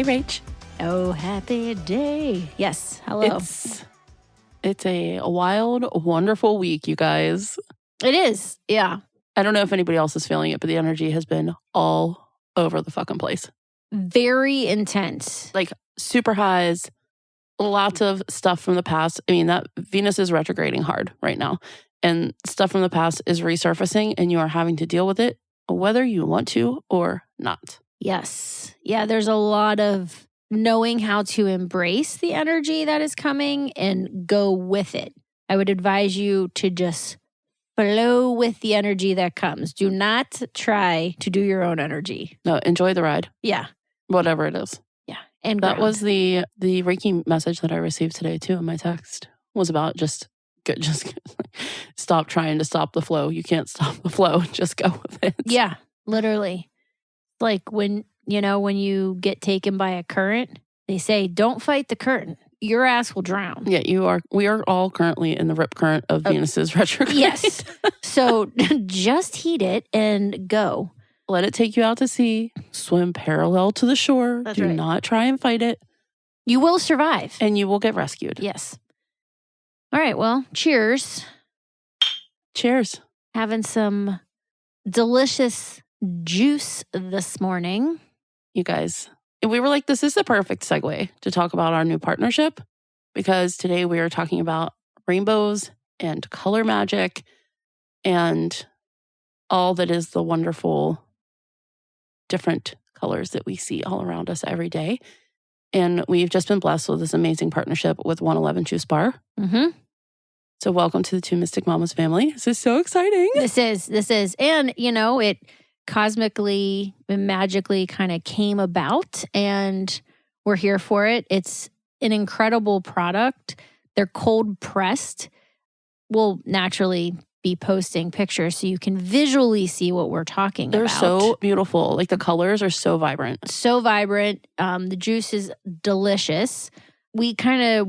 Hey, Rach. Oh, happy day. Yes. Hello. It's a wild, wonderful week, you guys. It is. Yeah. I don't know if anybody else is feeling it, but the energy has been all over the fucking place. Very intense. Like super highs, lots of stuff from the past. I mean, that Venus is retrograding hard right now, and stuff from the past is resurfacing, and you are having to deal with it, whether you want to or not. Yes. Yeah, there's a lot of knowing how to embrace the energy that is coming and go with it. I would advise you to just flow with the energy that comes. Do not try to do your own energy. No, enjoy the ride. Yeah. Whatever it is. Yeah. And that was the Reiki message that I received today too in my text, was about just stop trying to stop the flow. You can't stop the flow. Just go with it. Yeah, literally. Like when you get taken by a current, they say, don't fight the current. Your ass will drown. Yeah, we are all currently in the rip current of Venus's retrograde. Yes. So just heed it and go. Let it take you out to sea. Swim parallel to the shore. That's Do right. not try and fight it. You will survive. And you will get rescued. Yes. All right, well, cheers. Cheers. Having some delicious juice this morning. You guys, we were like, this is the perfect segue to talk about our new partnership, because today we are talking about rainbows and color magic and all that is the wonderful different colors that we see all around us every day. And we've just been blessed with this amazing partnership with 111 Juice Bar. Mm-hmm. So welcome to the Two Mystic Mamas family. This is so exciting. This is. And, it cosmically and magically kind of came about, and we're here for it. It's an incredible product. They're cold pressed. We'll naturally be posting pictures so you can visually see what we're talking about. They're so beautiful. Like the colors are so vibrant. So vibrant. The juice is delicious. We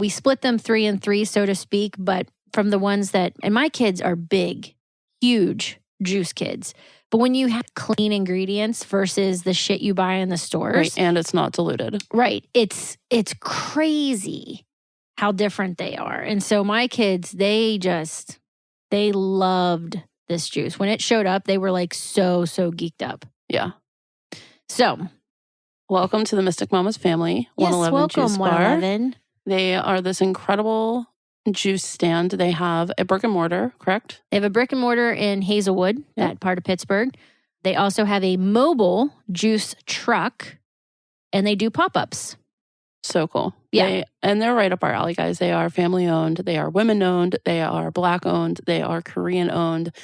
split them 3 and 3, so to speak, but from the ones and my kids are big, huge juice kids. But when you have clean ingredients versus the shit you buy in the stores. Right, and it's not diluted. Right. It's crazy how different they are. And so my kids, they loved this juice. When it showed up, they were like so geeked up. Yeah. So. Welcome to the Mystic Mamas family. Yes, 111 welcome, Juice Bar. 111. They are this incredible juice stand. They have a brick-and-mortar, correct? They have a brick-and-mortar in Hazelwood, that part of Pittsburgh. They also have a mobile juice truck, and they do pop-ups. So cool. Yeah. They're right up our alley, guys. They are family-owned. They are women-owned. They are Black-owned. They are Korean-owned.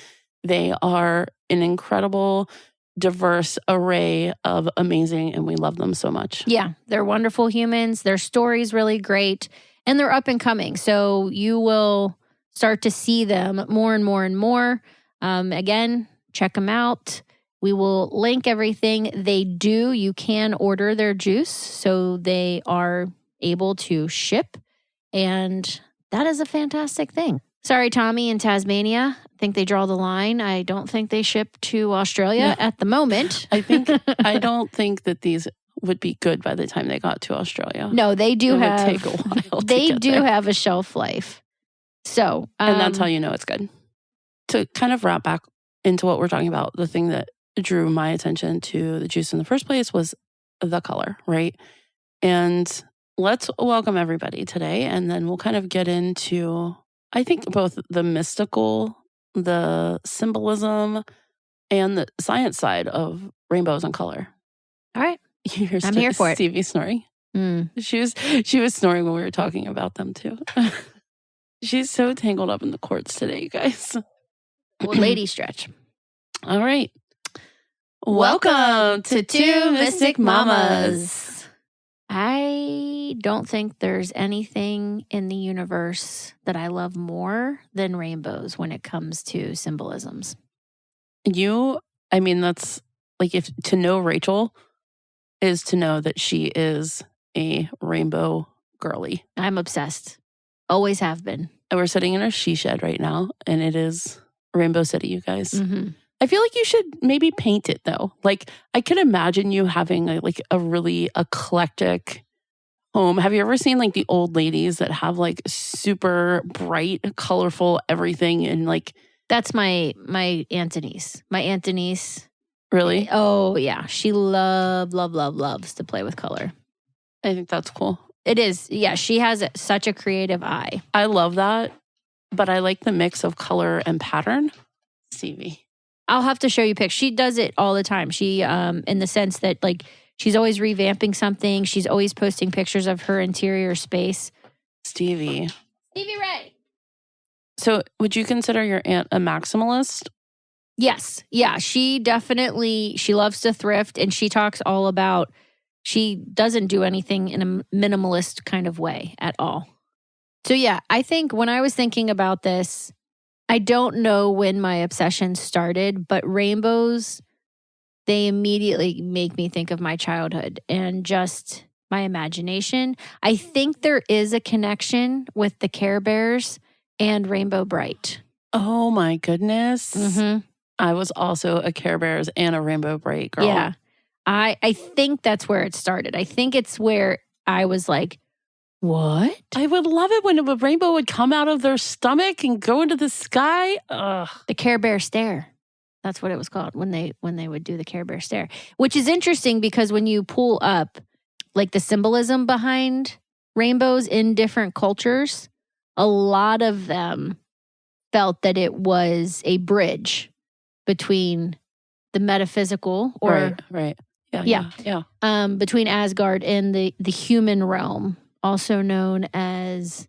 They are an incredible, diverse array of amazing, and we love them so much. Yeah, they're wonderful humans. Their story's really great. And they're up and coming. So you will start to see them more and more and more. Again, check them out. We will link everything they do. You can order their juice, so they are able to ship. And that is a fantastic thing. Sorry, Tommy in Tasmania. I think they draw the line. I don't think they ship to Australia at the moment. I don't think that these would be good by the time they got to Australia. No, they do have. It would take a while. They do have a shelf life. So, and that's how you know it's good. To kind of wrap back into what we're talking about, the thing that drew my attention to the juice in the first place was the color, right? And let's welcome everybody today, and then we'll kind of get into, I think, both the mystical, the symbolism, and the science side of rainbows and color. All right. I'm here for it. Stevie snoring. She was snoring when we were talking about them too. She's so tangled up in the cords today, you guys. Well, lady stretch. All right. Welcome to Two Mystic Mamas. I don't think there's anything in the universe that I love more than rainbows when it comes to symbolisms. That's like, if to know Rachael is to know that she is a rainbow girly. I'm obsessed. Always have been. And we're sitting in our she shed right now, and it is Rainbow City, you guys. Mm-hmm. I feel like you should maybe paint it though. Like I could imagine you having a really eclectic home. Have you ever seen like the old ladies that have like super bright, colorful everything and like That's my aunt niece. My aunt niece. Really? Oh yeah, she loves to play with color. I think that's cool. It is. Yeah, she has such a creative eye. I love that, but I like the mix of color and pattern. Stevie. I'll have to show you pics. She does it all the time. She, in the sense that like she's always revamping something. She's always posting pictures of her interior space. Stevie Ray. So would you consider your aunt a maximalist? Yes. Yeah. She loves to thrift, and she talks all about, she doesn't do anything in a minimalist kind of way at all. So yeah, I think when I was thinking about this, I don't know when my obsession started, but rainbows, they immediately make me think of my childhood and just my imagination. I think there is a connection with the Care Bears and Rainbow Bright. Oh my goodness. Mm-hmm. I was also a Care Bears and a Rainbow Bright girl. Yeah. I think that's where it started. I think it's where I was like, what? I would love it when a rainbow would come out of their stomach and go into the sky. Ugh. The Care Bear stare. That's what it was called when they would do the Care Bear stare, which is interesting because when you pull up like the symbolism behind rainbows in different cultures, a lot of them felt that it was a bridge between the metaphysical or right. Yeah. Between Asgard and the human realm, also known as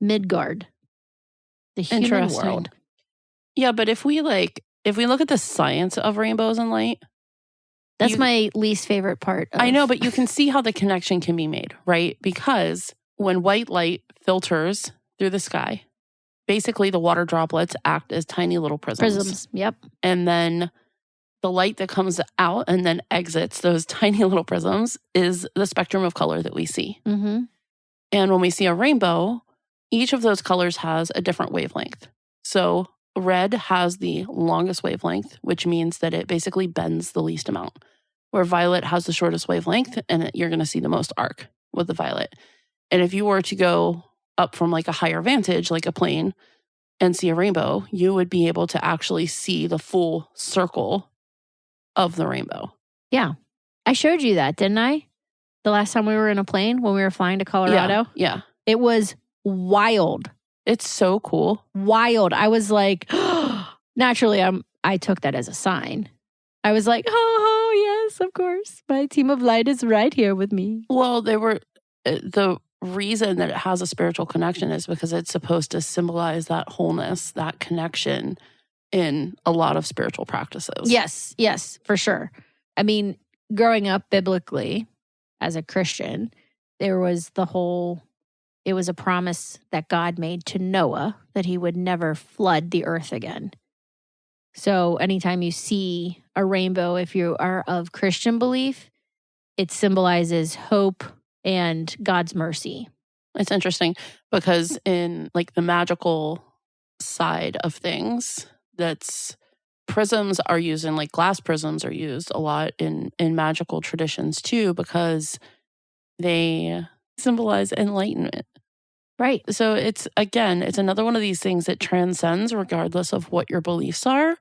Midgard, the human world. Yeah, but if we look at the science of rainbows and light, that's my least favorite part. I know, but you can see how the connection can be made, right? Because when white light filters through the sky, basically the water droplets act as tiny little prisms. Prisms, yep. And then the light that comes out and then exits those tiny little prisms is the spectrum of color that we see. Mm-hmm. And when we see a rainbow, each of those colors has a different wavelength. So red has the longest wavelength, which means that it basically bends the least amount, where violet has the shortest wavelength, and you're going to see the most arc with the violet. And if you were to go up from like a higher vantage, like a plane, and see a rainbow, you would be able to actually see the full circle of the rainbow. Yeah. I showed you that, didn't I? The last time we were in a plane when we were flying to Colorado. Yeah. It was wild. It's so cool. Wild. I was like, naturally, I took that as a sign. I was like, oh, yes, of course. My team of light is right here with me. Well, the reason that it has a spiritual connection is because it's supposed to symbolize that wholeness, that connection in a lot of spiritual practices. Yes, for sure. I mean, growing up biblically as a Christian, there was it was a promise that God made to Noah that he would never flood the earth again. So anytime you see a rainbow, if you are of Christian belief, it symbolizes hope and God's mercy. It's interesting because in like the magical side of things, prisms are used, and like glass prisms are used a lot in magical traditions too, because they symbolize enlightenment. Right. So it's another one of these things that transcends regardless of what your beliefs are.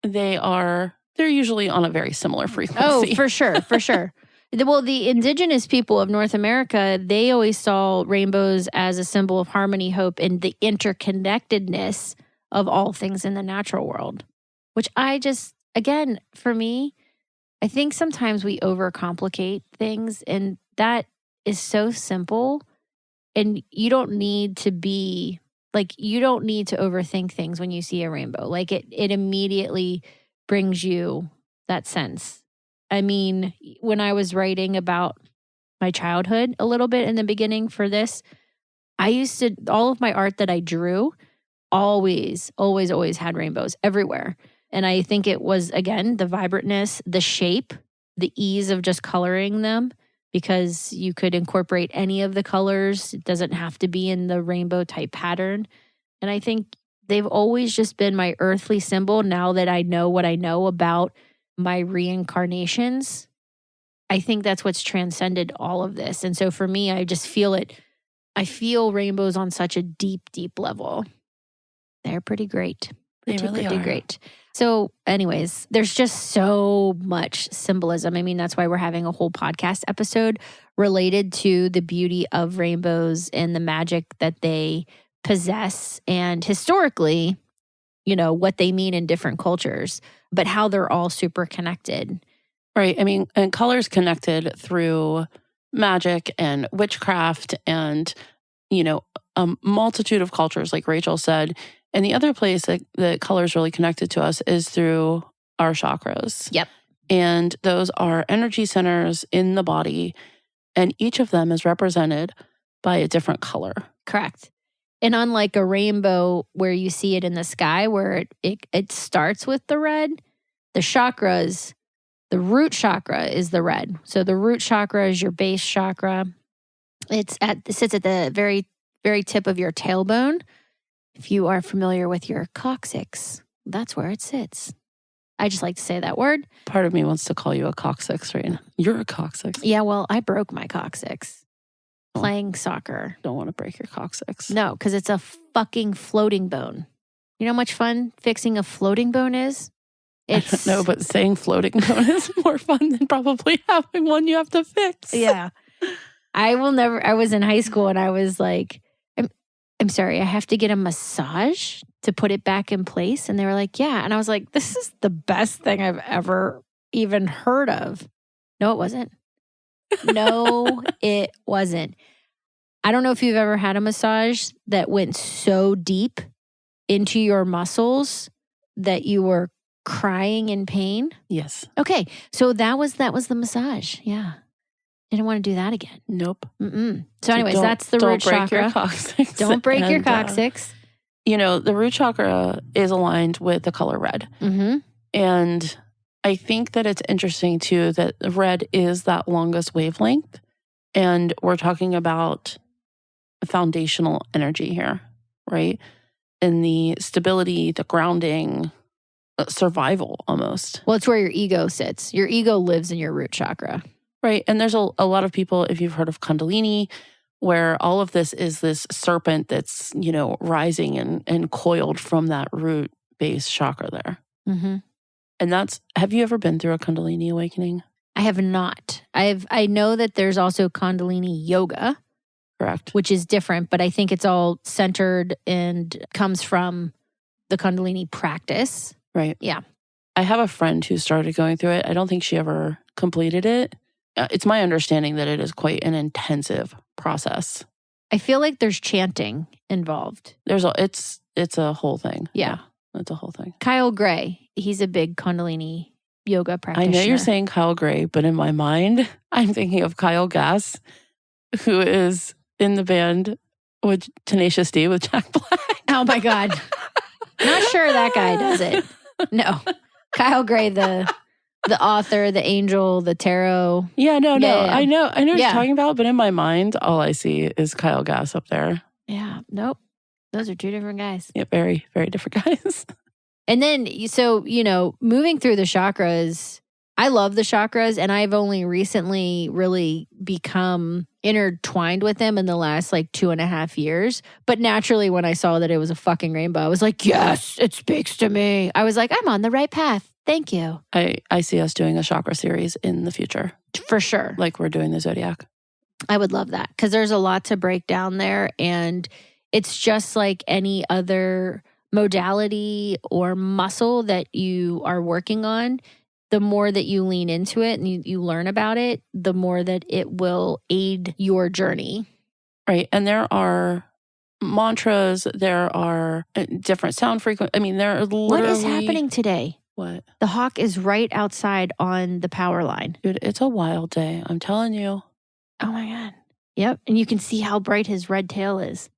They're usually on a very similar frequency. Oh, for sure. Well, the indigenous people of North America, they always saw rainbows as a symbol of harmony, hope, and the interconnectedness of all things in the natural world, which again, for me, I think sometimes we overcomplicate things, and that is so simple. And you don't need to overthink things when you see a rainbow. Like it immediately brings you that sense. I mean, when I was writing about my childhood a little bit in the beginning for this, all of my art that I drew always had rainbows everywhere. And I think it was, again, the vibrantness, the shape, the ease of just coloring them, because you could incorporate any of the colors. It doesn't have to be in the rainbow type pattern. And I think They've always just been my earthly symbol. Now that I know what I know about my reincarnations, I think that's what's transcended all of this. And so for me, I just feel it. I feel rainbows on such a deep, deep level. They're pretty great. They really are. Great. So anyways, there's just so much symbolism. I mean, that's why we're having a whole podcast episode related to the beauty of rainbows and the magic that they possess, and historically, what they mean in different cultures, but how they're all super connected. Right. I mean, and color's connected through magic and witchcraft and, a multitude of cultures, like Rachael said. And the other place that color is really connected to us is through our chakras. Yep. And those are energy centers in the body, and each of them is represented by a different color. Correct. And unlike a rainbow where you see it in the sky, where it starts with the red, the chakras, the root chakra is the red. So the root chakra is your base chakra. It sits at the very, very tip of your tailbone. If you are familiar with your coccyx, that's where it sits. I just like to say that word. Part of me wants to call you a coccyx right now. You're a coccyx. Yeah, well, I broke my coccyx playing soccer. Don't want to break your coccyx. No, because it's a fucking floating bone. You know how much fun fixing a floating bone is? I don't know, but saying floating bone is more fun than probably having one you have to fix. Yeah. I was in high school and I was like, I'm sorry, I have to get a massage to put it back in place. And they were like, yeah. And I was like, this is the best thing I've ever even heard of. No, it wasn't. No, it wasn't. I don't know if you've ever had a massage that went so deep into your muscles that you were crying in pain. Yes. Okay. So that was the massage. Yeah. Didn't want to do that again. Nope. So anyways, that's the root chakra. Your coccyx. Don't break your coccyx. The root chakra is aligned with the color red. Mm-hmm. And I think that it's interesting too that red is that longest wavelength. And we're talking about foundational energy here, right? And the stability, the grounding, survival almost. Well, it's where your ego sits. Your ego lives in your root chakra. Right. And there's a lot of people, if you've heard of Kundalini, where all of this is this serpent that's, rising and coiled from that root base chakra there. Mm-hmm. And have you ever been through a Kundalini awakening? I have not. I know that there's also Kundalini yoga. Correct. Which is different, but I think it's all centered and comes from the Kundalini practice. Right. Yeah. I have a friend who started going through it. I don't think she ever completed it. It's my understanding that it is quite an intensive process. I feel like there's chanting involved. It's a whole thing. Yeah. It's a whole thing. Kyle Gray, he's a big Kundalini yoga practitioner. I know you're saying Kyle Gray, but in my mind, I'm thinking of Kyle Gass, who is in the band with Tenacious D with Jack Black. Oh my God. Not sure that guy does it. No. Kyle Gray, the author, the angel, the tarot. Yeah, no. Yeah. I know what you're talking about, but in my mind, all I see is Kyle Gass up there. Yeah. Nope. Those are two different guys. Yeah, very, very different guys. And then, so, moving through the chakras, I love the chakras, and I've only recently really become intertwined with them in the last 2.5 years. But naturally, when I saw that it was a fucking rainbow, I was like, yes, it speaks to me. I was like, I'm on the right path. Thank you. I see us doing a chakra series in the future. For sure. Like we're doing the Zodiac. I would love that because there's a lot to break down there. And it's just like any other modality or muscle that you are working on. The more that you lean into it and you learn about it, the more that it will aid your journey. Right. And there are mantras, there are different sound frequencies. I mean, there are literally... What is happening today? What? The hawk is right outside on the power line. Dude, it's a wild day. I'm telling you. Oh my God. Yep. And you can see how bright his red tail is.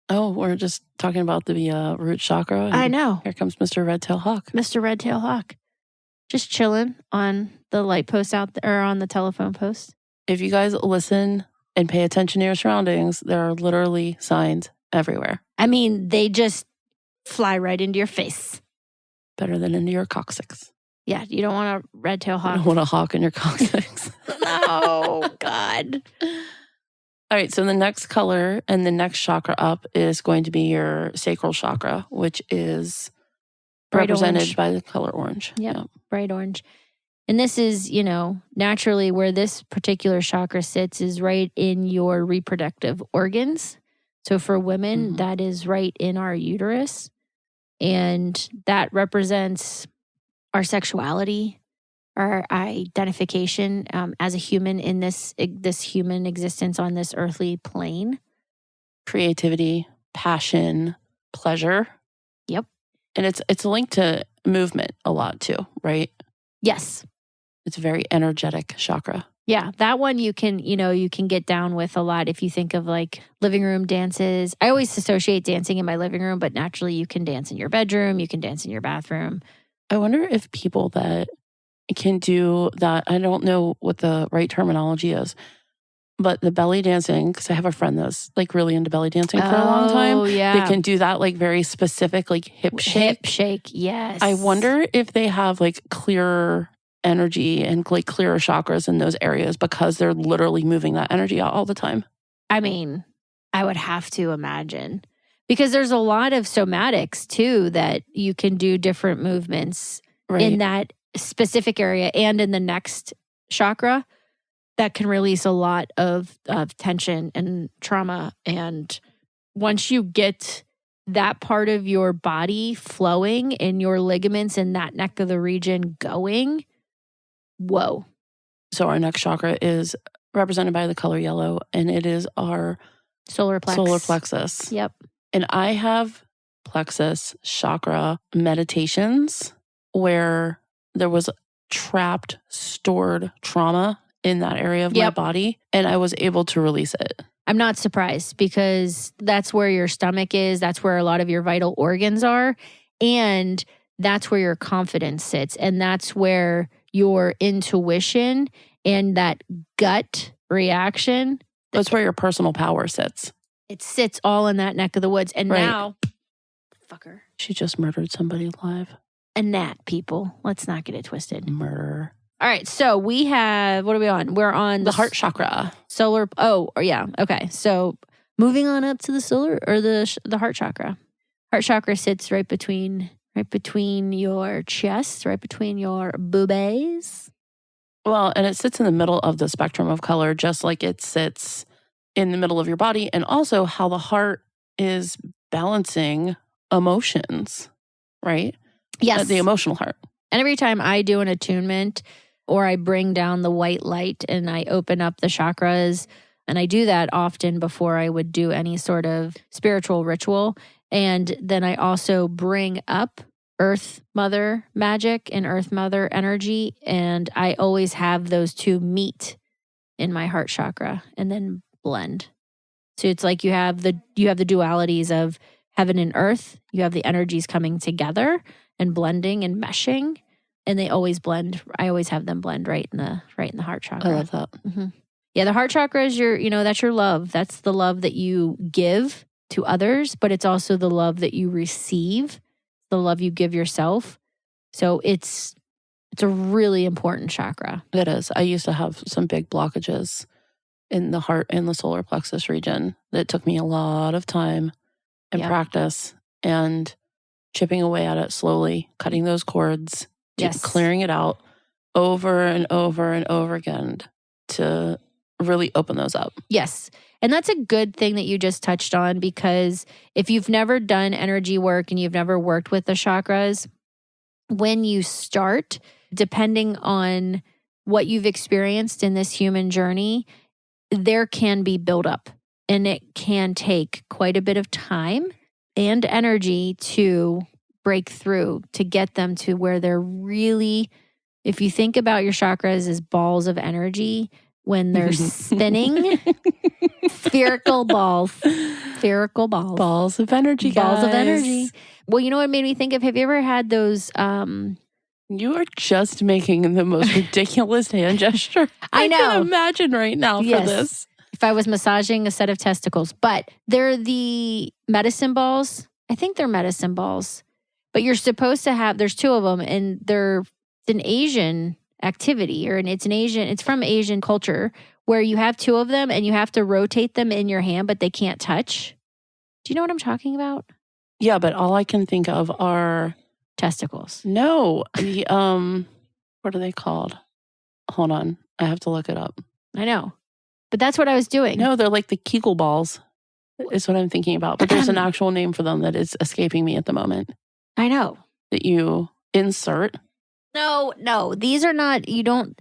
Oh, we're just talking about the root chakra. I know. Here comes Mr. Red-tailed Hawk. Mr. Red-tailed Hawk. Just chilling on the light post out there, or on the telephone post. If you guys listen and pay attention to your surroundings, there are literally signs everywhere. I mean, they just fly right into your face. Better than into your coccyx. Yeah, you don't want a red-tailed hawk. You don't want a hawk in your coccyx. No, God. All right, so the next color and the next chakra up is going to be your sacral chakra, which is Bright represented orange. by the color orange. Yep. Bright orange. And this is, naturally where this particular chakra sits is right in your reproductive organs. So for women, that is right in our uterus. And that represents our sexuality, our identification as a human in this human existence on this earthly plane. Creativity, passion, pleasure. Yep. And it's linked to movement a lot too, right? Yes. It's a very energetic chakra. Yeah, that one you can get down with a lot if you think of like living room dances. I always associate dancing in my living room, but naturally you can dance in your bedroom, you can dance in your bathroom. I wonder if people that can do that, I don't know what the right terminology is, but the belly dancing, because I have a friend that's like really into belly dancing for a long time. Oh, yeah. They can do that like very specific, like hip shake. Hip shake, yes. I wonder if they have like clearer energy and like clearer chakras in those areas because they're literally moving that energy out all the time. I mean, I would have to imagine. Because there's a lot of somatics too that you can do different movements in that specific area and in the next chakra that can release a lot of tension and trauma. And once you get that part of your body flowing and your ligaments in that neck of the region going, whoa. So our next chakra is represented by the color yellow, and it is our solar plexus. Yep. And I have plexus chakra meditations where there was trapped, stored trauma in that area of my body, and I was able to release it. I'm not surprised because that's where your stomach is. That's where a lot of your vital organs are. And that's where your confidence sits. And that's where your intuition and that gut reaction. That's where your personal power sits. It sits all in that neck of the woods. And now, fucker. She just murdered somebody live. A gnat, people. Let's not get it twisted. Murderer. All right. So we have, what are we on? We're on the heart chakra. Solar. Oh, yeah. Okay. So moving on up to the solar or the heart chakra. Heart chakra sits right between your chest, right between your boobies. Well, and it sits in the middle of the spectrum of color, just like it sits in the middle of your body, and also how the heart is balancing emotions, right? Yes. The emotional heart. And every time I do an attunement or I bring down the white light and I open up the chakras, and I do that often before I would do any sort of spiritual ritual. And then I also bring up Earth Mother magic and Earth Mother energy. And I always have those two meet in my heart chakra and then blend. So it's like you have the dualities of heaven and earth. You have the energies coming together and blending and meshing, and they always blend. I always have them blend right in the heart chakra. I love that. Mm-hmm. Yeah, the heart chakra is that's your love. That's the love that you give to others, but it's also the love that you receive, the love you give yourself. So it's a really important chakra. It is. I used to have some big blockages in the heart and the solar plexus region that took me a lot of time and practice and chipping away at it slowly, cutting those cords, clearing it out over and over and over again to really open those up. Yes. And that's a good thing that you just touched on, because if you've never done energy work and you've never worked with the chakras, when you start, depending on what you've experienced in this human journey, there can be buildup, and it can take quite a bit of time and energy to break through, to get them to where they're really, if you think about your chakras as balls of energy, when they're spinning, spherical balls. Balls of energy, guys. Balls of energy. Well, you know what made me think of, have you ever had those... You are just making the most ridiculous hand gesture I know. can imagine right now for this. If I was massaging a set of testicles. But they're the medicine balls. I think they're medicine balls. But you're supposed to have, there's 2 of them, and it's an Asian activity, it's from Asian culture, where you have 2 of them and you have to rotate them in your hand, but they can't touch. Do you know what I'm talking about? Yeah, but all I can think of are testicles. No, the what are they called? Hold on, I have to look it up. I know, but that's what I was doing. No, they're like the Kegel balls. Is what I'm thinking about. But there's an actual name for them that is escaping me at the moment. I know. That you insert. No, these are not. You do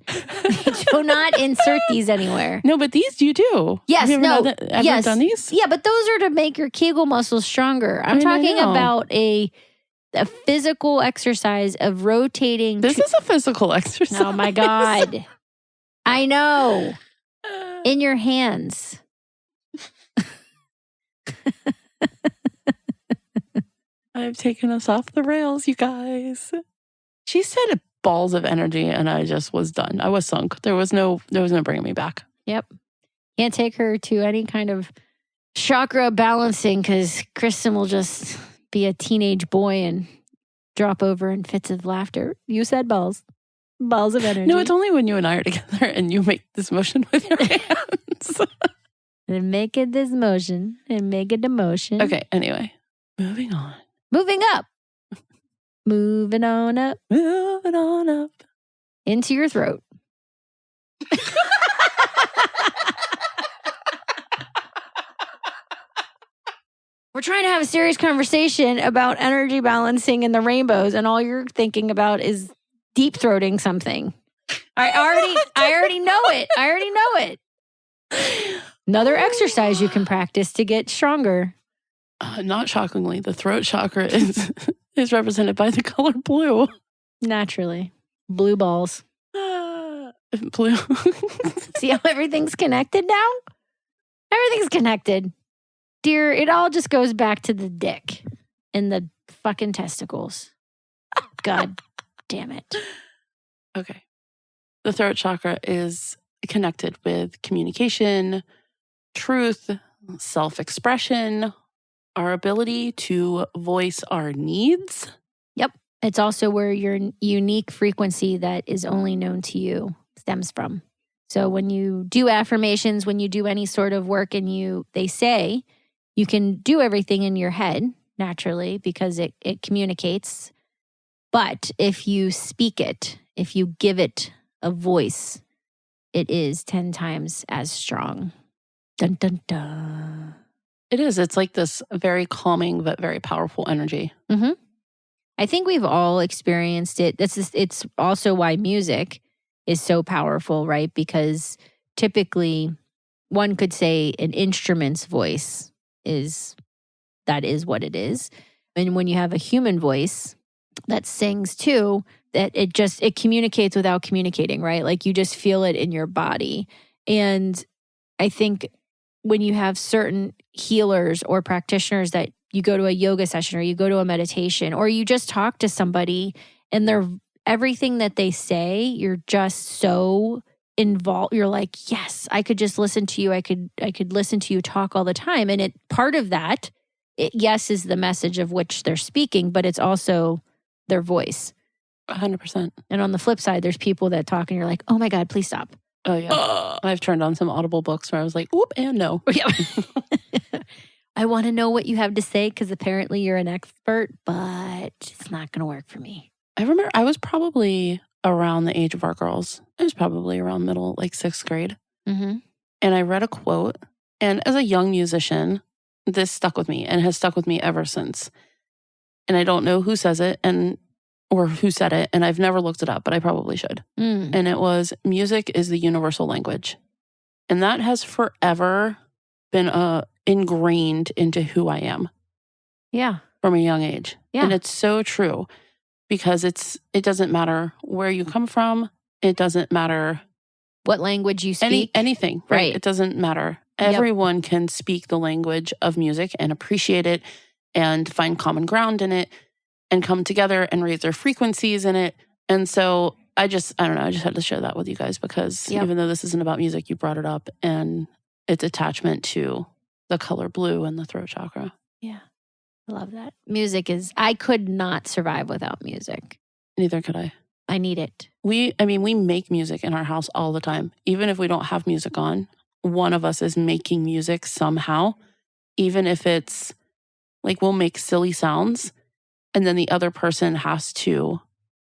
not insert these anywhere. No, but these you do. Yes, have you ever done these? Yeah, but those are to make your Kegel muscles stronger. I'm talking about a physical exercise of rotating. This is a physical exercise. Oh my God. I know. In your hands. I've taken us off the rails, you guys. She said balls of energy, and I just was done. I was sunk. There was no bringing me back. Yep. Can't take her to any kind of chakra balancing because Krystyn will just be a teenage boy and drop over in fits of laughter. You said balls. Balls of energy. No, it's only when you and I are together and you make this motion with your hands. And make it this motion and make it the motion. Okay, anyway. Moving on. Moving up. Moving on up. Moving on up. Into your throat. We're trying to have a serious conversation about energy balancing and the rainbows, and all you're thinking about is deep throating something. I already know it. I already know it. Another exercise you can practice to get stronger. Not shockingly, the throat chakra is represented by the color blue. Naturally. Blue balls. Blue. See how everything's connected now? Everything's connected. Dear, it all just goes back to the dick and the fucking testicles. God damn it. Okay. The throat chakra is connected with communication, truth, self-expression, our ability to voice our needs. Yep. It's also where your unique frequency that is only known to you stems from. So when you do affirmations, when you do any sort of work and they say you can do everything in your head naturally because it communicates. But if you speak it, if you give it a voice, it is 10 times as strong. Dun, dun, dun. It is. It's like this very calming but very powerful energy. Mm-hmm. I think we've all experienced it. It's also why music is so powerful, right? Because typically one could say an instrument's voice is what it is. And when you have a human voice that sings too, that it communicates without communicating, right? Like you just feel it in your body. And I think when you have certain healers or practitioners that you go to a yoga session or you go to a meditation or you just talk to somebody and everything that they say, you're just so involved. You're like, yes, I could just listen to you. I could listen to you talk all the time. And part of that, yes, is the message of which they're speaking, but it's also their voice. 100%. And on the flip side, there's people that talk and you're like, oh my God, please stop. Oh, yeah. I've turned on some Audible books where I was like, oop, and no. I want to know what you have to say because apparently you're an expert, but it's not going to work for me. I remember I was probably around the age of our girls. I was probably around middle, like 6th grade. Mm-hmm. And I read a quote. And as a young musician, this stuck with me and has stuck with me ever since. And I don't know who says it or who said it, and I've never looked it up, but I probably should. And it was, music is the universal language. And that has forever been ingrained into who I am. Yeah. From a young age. Yeah. And it's so true because it doesn't matter where you come from. It doesn't matter what language you speak. Anything, right? It doesn't matter. Everyone can speak the language of music and appreciate it and find common ground in it and come together and raise their frequencies in it. And so I don't know, I just had to share that with you guys because even though this isn't about music, you brought it up and its attachment to the color blue and the throat chakra. Yeah. I love that. I could not survive without music. Neither could I. I need it. We make music in our house all the time. Even if we don't have music on, one of us is making music somehow. Even if it's like we'll make silly sounds and then the other person has to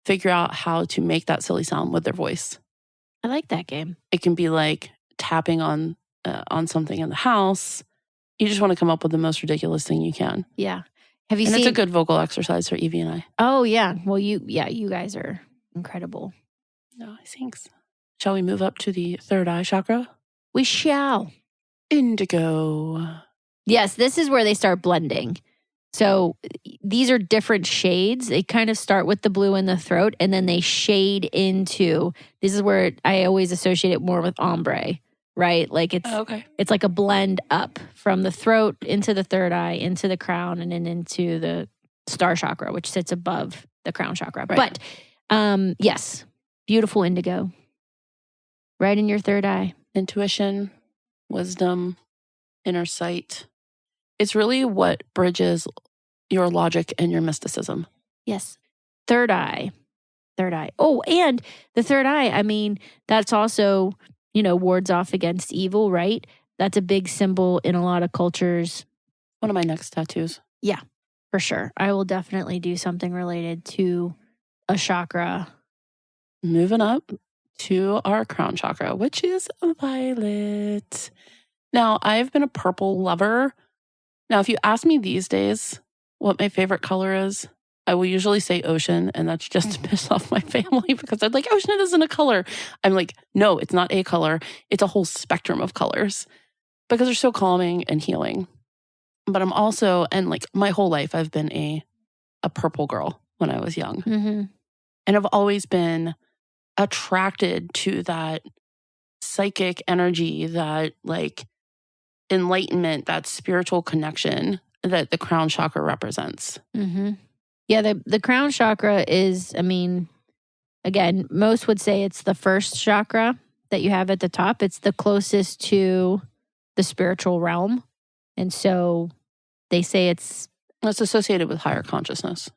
figure out how to make that silly sound with their voice. I like that game. It can be like tapping on something in the house. You just want to come up with the most ridiculous thing you can. Yeah. Have you and seen? It's a good vocal exercise for Evie and I. Oh, yeah. Well, you guys are incredible. No, thanks. Shall we move up to the third eye chakra? We shall. Indigo. Yes, this is where they start blending. So these are different shades. They kind of start with the blue in the throat and then they shade into, this is where I always associate it more with ombre, right? Like it's like a blend up from the throat into the third eye, into the crown, and then into the star chakra, which sits above the crown chakra. Right. But yes, beautiful indigo. Right in your third eye. Intuition, wisdom, inner sight. It's really what bridges your logic and your mysticism. Yes. Third eye. Oh, and the third eye, I mean, that's also, wards off against evil, right? That's a big symbol in a lot of cultures. One of my next tattoos. Yeah, for sure. I will definitely do something related to a chakra. Moving up to our crown chakra, which is violet. Now, I've been a purple lover. Now, if you ask me these days what my favorite color is, I will usually say ocean, and that's just to piss off my family because I'm like, ocean isn't a color. I'm like, no, it's not a color. It's a whole spectrum of colors because they're so calming and healing. But I'm also, and like my whole life, I've been a purple girl when I was young. Mm-hmm. And I've always been attracted to that psychic energy, that like enlightenment, that spiritual connection that the crown chakra represents. Mm-hmm. Yeah, the crown chakra is, I mean, again, most would say it's the first chakra that you have at the top. It's the closest to the spiritual realm. And so they say it's associated with higher consciousness,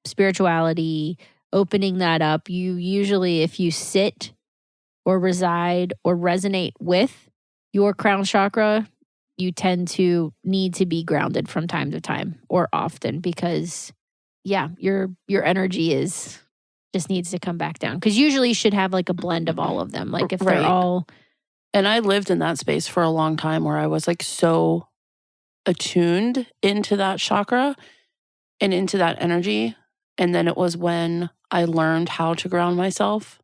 spirituality, opening that up. You usually, if you sit or reside or resonate with your crown chakra, you tend to need to be grounded from time to time or often because, yeah, your energy just needs to come back down. Because usually you should have like a blend of all of them. Like if they're all... And I lived in that space for a long time where I was like so attuned into that chakra and into that energy. And then it was when I learned how to ground myself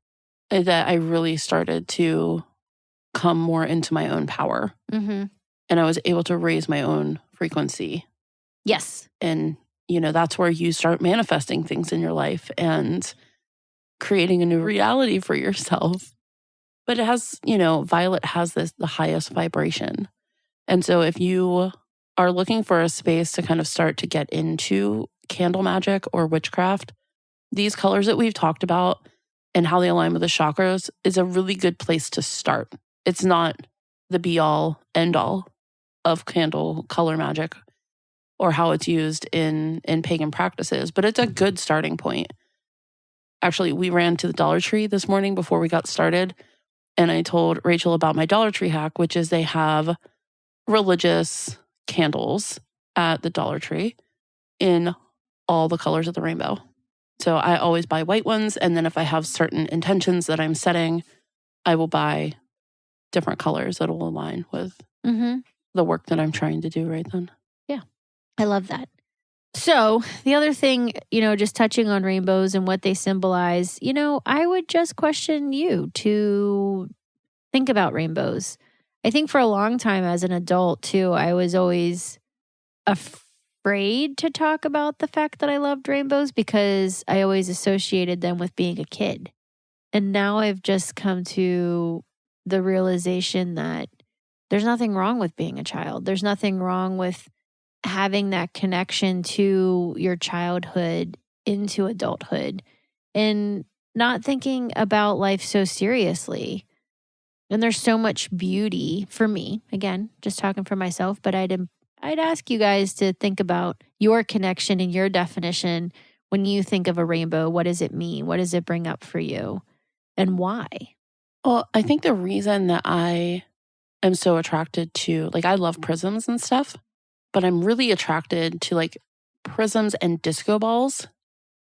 that I really started to come more into my own power. Mm-hmm. And I was able to raise my own frequency. Yes. And, that's where you start manifesting things in your life and creating a new reality for yourself. But it has, violet has the highest vibration. And so if you are looking for a space to kind of start to get into candle magic or witchcraft, these colors that we've talked about and how they align with the chakras is a really good place to start. It's not the be-all, end-all of candle color magic or how it's used in pagan practices, but it's a good starting point. Actually, we ran to the Dollar Tree this morning before we got started, and I told Rachael about my Dollar Tree hack, which is they have religious candles at the Dollar Tree in all the colors of the rainbow. So I always buy white ones, and then if I have certain intentions that I'm setting, I will buy different colors that will align with the work that I'm trying to do right then. Yeah, I love that. So the other thing, just touching on rainbows and what they symbolize, I would just question you to think about rainbows. I think for a long time as an adult too, I was always afraid to talk about the fact that I loved rainbows because I always associated them with being a kid. And now I've just come to the realization that there's nothing wrong with being a child. There's nothing wrong with having that connection to your childhood into adulthood and not thinking about life so seriously. And there's so much beauty for me, again, just talking for myself, but I'd I'd ask you guys to think about your connection and your definition. When you think of a rainbow, what does it mean? What does it bring up for you? And why? Well, I think the reason that I am so attracted to, like, I love prisms and stuff, but I'm really attracted to like prisms and disco balls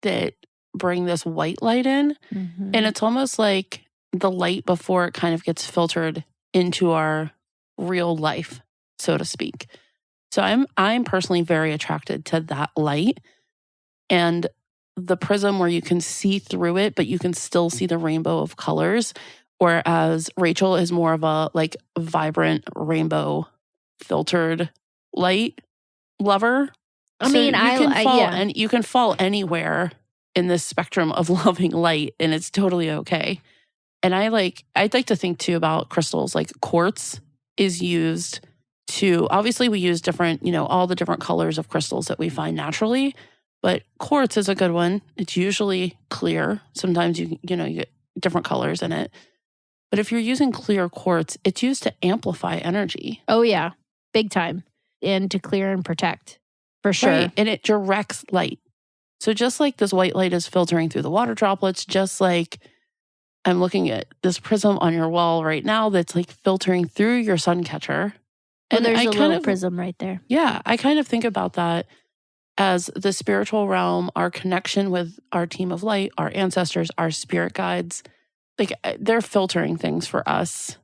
that bring this white light in. Mm-hmm. And it's almost like the light before it kind of gets filtered into our real life, so to speak. So I'm personally very attracted to that light and the prism where you can see through it, but you can still see the rainbow of colors. Whereas Rachael is more of a like vibrant rainbow filtered light lover. I mean, and you can fall anywhere in this spectrum of loving light, and it's totally okay. And I'd like to think too about crystals. Like quartz is used to, obviously we use different, all the different colors of crystals that we find naturally, but quartz is a good one. It's usually clear. Sometimes you get different colors in it. But if you're using clear quartz, it's used to amplify energy. Oh yeah, big time. And to clear and protect, for sure. Right. And it directs light. So just like this white light is filtering through the water droplets, just like I'm looking at this prism on your wall right now that's like filtering through your sun catcher. And there's a little prism right there. Yeah, I kind of think about that as the spiritual realm, our connection with our team of light, our ancestors, our spirit guides. Like they're filtering things for us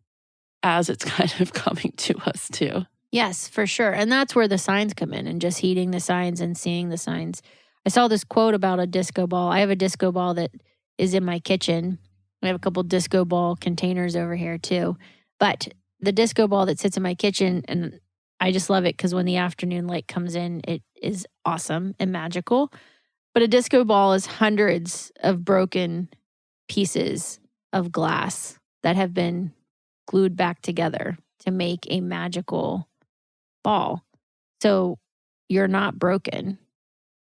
as it's kind of coming to us too. Yes, for sure. And that's where the signs come in and just heeding the signs and seeing the signs. I saw this quote about a disco ball. I have a disco ball that is in my kitchen. I have a couple disco ball containers over here too. But the disco ball that sits in my kitchen, and I just love it because when the afternoon light comes in, it is awesome and magical. But a disco ball is hundreds of broken pieces of glass that have been glued back together to make a magical ball. So you're not broken.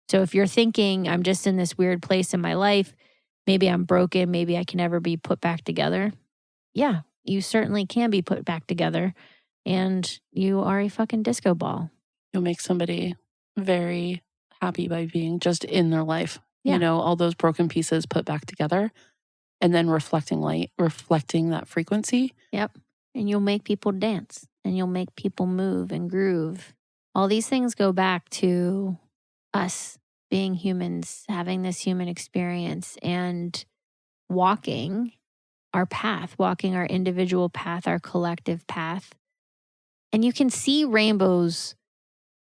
So if you're thinking, I'm just in this weird place in my life, maybe I'm broken, maybe I can never be put back together. Yeah, you certainly can be put back together. And you are a fucking disco ball. You'll make somebody very happy by being just in their life. Yeah. All those broken pieces put back together and then reflecting light, reflecting that frequency. Yep. And you'll make people dance and you'll make people move and groove. All these things go back to us being humans, having this human experience and walking our path, walking our individual path, our collective path. And you can see rainbows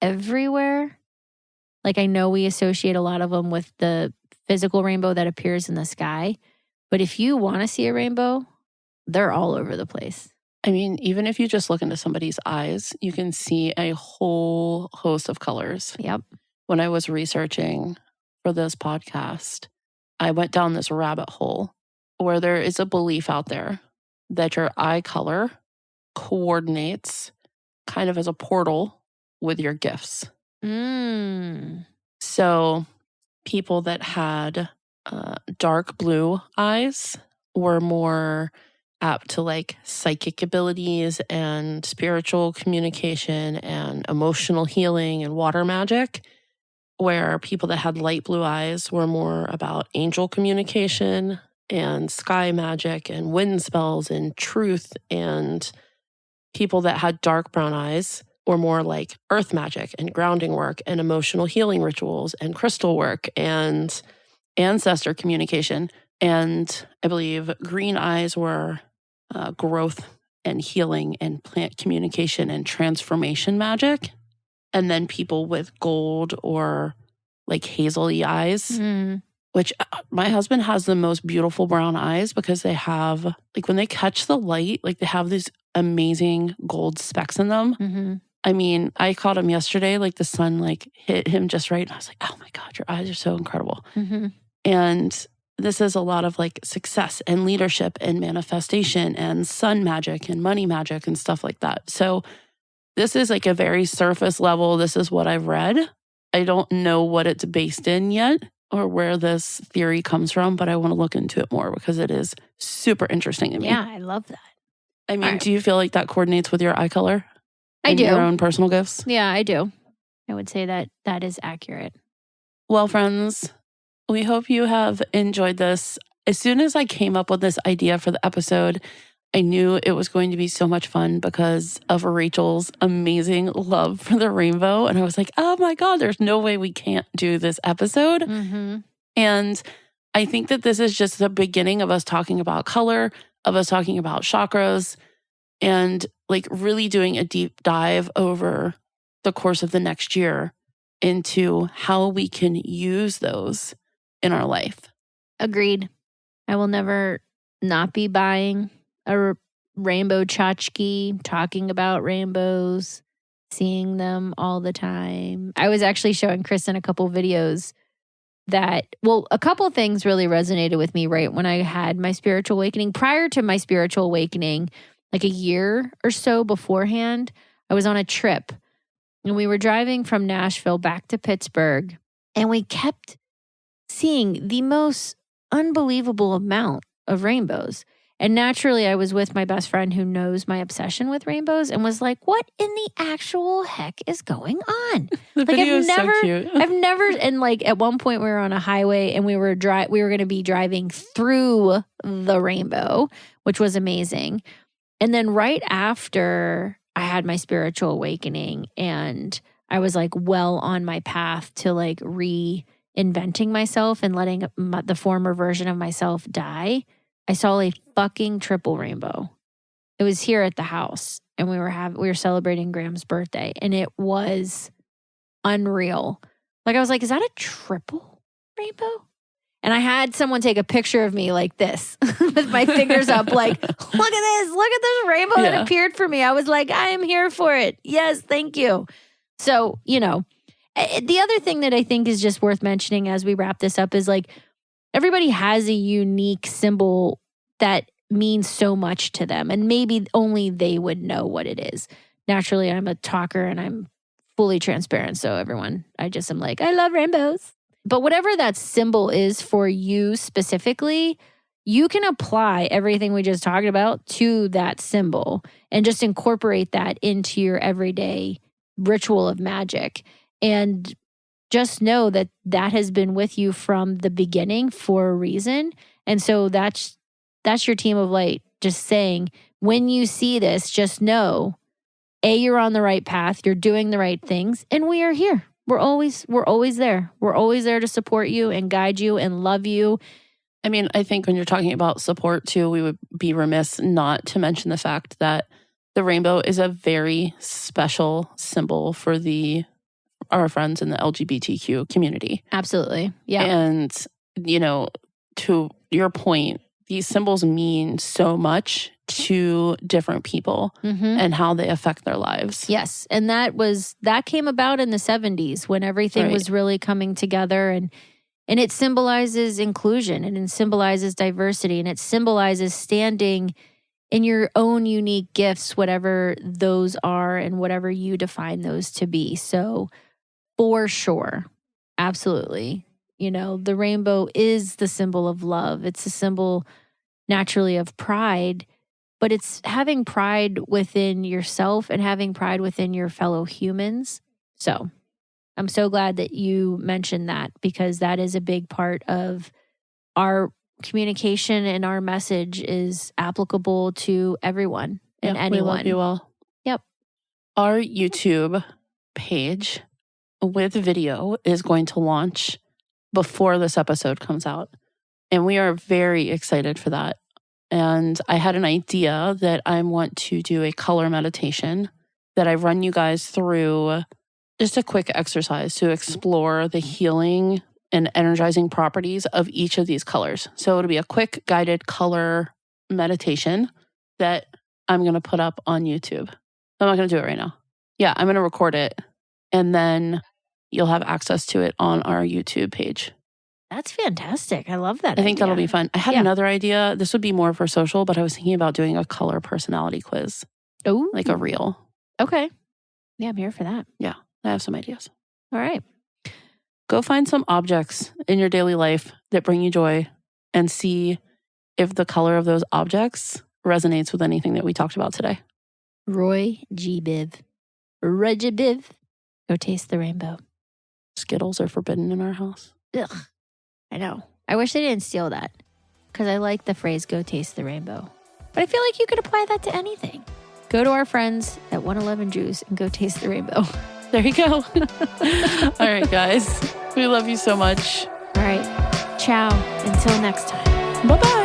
everywhere. Like I know we associate a lot of them with the physical rainbow that appears in the sky. But if you want to see a rainbow, they're all over the place. I mean, even if you just look into somebody's eyes, you can see a whole host of colors. Yep. When I was researching for this podcast, I went down this rabbit hole where there is a belief out there that your eye color coordinates kind of as a portal with your gifts. So people that had dark blue eyes were more apt to like psychic abilities and spiritual communication and emotional healing and water magic, where people that had light blue eyes were more about angel communication and sky magic and wind spells and truth, and people that had dark brown eyes were more like earth magic and grounding work and emotional healing rituals and crystal work and ancestor communication. And I believe green eyes were growth and healing and plant communication and transformation magic. And then people with gold or like hazel-y eyes, which my husband has the most beautiful brown eyes because they have, like when they catch the light, like they have these amazing gold specks in them. Mm-hmm. I mean, I caught him yesterday, like the sun like hit him just right. And I was like, oh my God, your eyes are so incredible. Mm-hmm. And this is a lot of like success and leadership and manifestation and sun magic and money magic and stuff like that. So this is like a very surface level. This is what I've read. I don't know what it's based in yet or where this theory comes from, but I want to look into it more because it is super interesting to me. Yeah, I love that. I mean, do you feel like that coordinates with your eye color? in do. your own personal gifts? Yeah, I do. I would say that is accurate. Well, friends, we hope you have enjoyed this. As soon as I came up with this idea for the episode, I knew it was going to be so much fun because of Rachel's amazing love for the rainbow. And I was like, oh my God, there's no way we can't do this episode. Mm-hmm. And I think that this is just the beginning of us talking about color, of us talking about chakras, and like really doing a deep dive over the course of the next year into how we can use those in our life. Agreed. I will never not be buying a rainbow tchotchke, talking about rainbows, seeing them all the time. I was actually showing Krystyn a couple videos a couple things really resonated with me right when I had my spiritual awakening. Prior to my spiritual awakening, like a year or so beforehand, I was on a trip and we were driving from Nashville back to Pittsburgh, and we kept seeing the most unbelievable amount of rainbows. And naturally, I was with my best friend who knows my obsession with rainbows and was like, what in the actual heck is going on? The video is so cute. I've never, and like at one point we were on a highway and we were going to be driving through the rainbow, which was amazing. And then right after I had my spiritual awakening and I was like well on my path to like reinventing myself and letting the former version of myself die, I saw a fucking triple rainbow. It was here at the house and we were celebrating Graham's birthday and it was unreal. Like I was like, is that a triple rainbow? And I had someone take a picture of me like this with my fingers up like, look at this rainbow that appeared for me. I was like, I am here for it. Yes, thank you. So, the other thing that I think is just worth mentioning as we wrap this up is like, everybody has a unique symbol that means so much to them. And maybe only they would know what it is. Naturally, I'm a talker and I'm fully transparent. So everyone, I just am like, I love rainbows. But whatever that symbol is for you specifically, you can apply everything we just talked about to that symbol and just incorporate that into your everyday ritual of magic. And just know that that has been with you from the beginning for a reason. And so that's your team of light just saying, when you see this, just know, you're on the right path, you're doing the right things, and we are here. We're always there. We're always there to support you and guide you and love you. I mean, I think when you're talking about support too, we would be remiss not to mention the fact that the rainbow is a very special symbol for our friends in the LGBTQ community. Absolutely. Yeah. And, to your point, these symbols mean so much to different people and how they affect their lives. Yes. And that came about in the 70s when everything was really coming together, and it symbolizes inclusion and it symbolizes diversity and it symbolizes standing in your own unique gifts, whatever those are and whatever you define those to be. So for sure, absolutely. The rainbow is the symbol of love. It's a symbol naturally of pride, but it's having pride within yourself and having pride within your fellow humans. So I'm so glad that you mentioned that, because that is a big part of our communication, and our message is applicable to everyone and anyone. We love you all. Yep. Our YouTube page with video is going to launch before this episode comes out. And we are very excited for that. And I had an idea that I want to do a color meditation that I run you guys through, just a quick exercise to explore the healing and energizing properties of each of these colors. So it'll be a quick guided color meditation that I'm going to put up on YouTube. I'm not going to do it right now. Yeah, I'm going to record it, and then you'll have access to it on our YouTube page. That's fantastic. I love that. I think that'll be fun. I had another idea. This would be more for social, but I was thinking about doing a color personality quiz. Oh, like a reel. Okay. Yeah, I'm here for that. Yeah, I have some ideas. All right. Go find some objects in your daily life that bring you joy and see if the color of those objects resonates with anything that we talked about today. Roy G. Biv. Rajabiv. Go taste the rainbow. Skittles are forbidden in our house. Ugh. I know. I wish they didn't steal that because I like the phrase go taste the rainbow. But I feel like you could apply that to anything. Go to our friends at 111 Juice and go taste the rainbow. There you go. All right, guys. We love you so much. All right. Ciao. Until next time. Bye-bye.